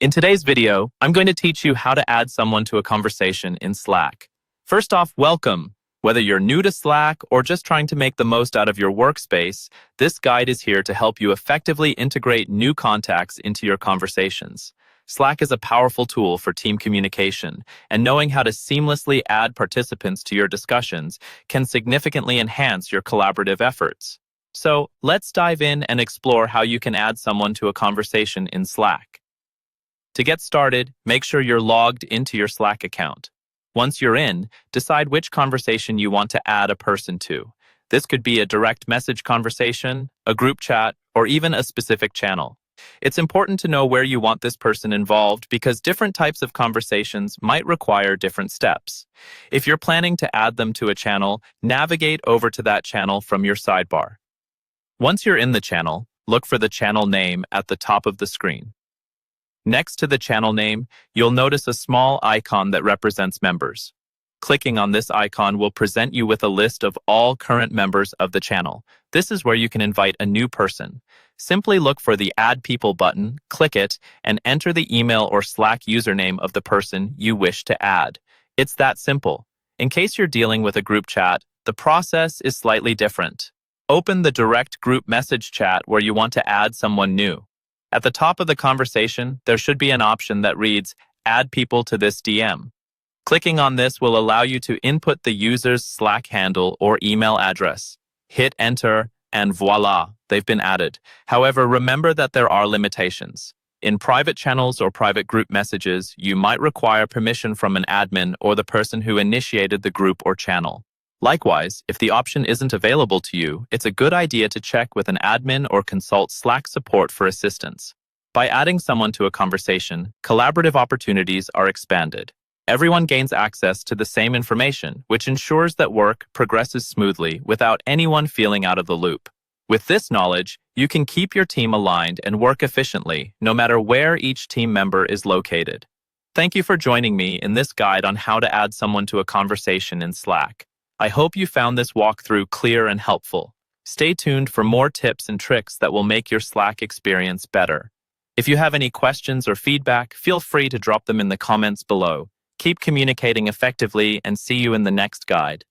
In today's video, I'm going to teach you how to add someone to a conversation in Slack. First off, welcome. Whether you're new to Slack or just trying to make the most out of your workspace, this guide is here to help you effectively integrate new contacts into your conversations. Slack is a powerful tool for team communication, and knowing how to seamlessly add participants to your discussions can significantly enhance your collaborative efforts. So, let's dive in and explore how you can add someone to a conversation in Slack. To get started, make sure you're logged into your Slack account. Once you're in, decide which conversation you want to add a person to. This could be a direct message conversation, a group chat, or even a specific channel. It's important to know where you want this person involved because different types of conversations might require different steps. If you're planning to add them to a channel, navigate over to that channel from your sidebar. Once you're in the channel, look for the channel name at the top of the screen. Next to the channel name, you'll notice a small icon that represents members. Clicking on this icon will present you with a list of all current members of the channel. This is where you can invite a new person. Simply look for the Add People button, click it, and enter the email or Slack username of the person you wish to add. It's that simple. In case you're dealing with a group chat, the process is slightly different. Open the direct group message chat where you want to add someone new. At the top of the conversation, there should be an option that reads, Add people to this DM. Clicking on this will allow you to input the user's Slack handle or email address. Hit enter, and voila, they've been added. However, remember that there are limitations. In private channels or private group messages, you might require permission from an admin or the person who initiated the group or channel. Likewise, if the option isn't available to you, it's a good idea to check with an admin or consult Slack support for assistance. By adding someone to a conversation, collaborative opportunities are expanded. Everyone gains access to the same information, which ensures that work progresses smoothly without anyone feeling out of the loop. With this knowledge, you can keep your team aligned and work efficiently, no matter where each team member is located. Thank you for joining me in this guide on how to add someone to a conversation in Slack. I hope you found this walkthrough clear and helpful. Stay tuned for more tips and tricks that will make your Slack experience better. If you have any questions or feedback, feel free to drop them in the comments below. Keep communicating effectively and see you in the next guide.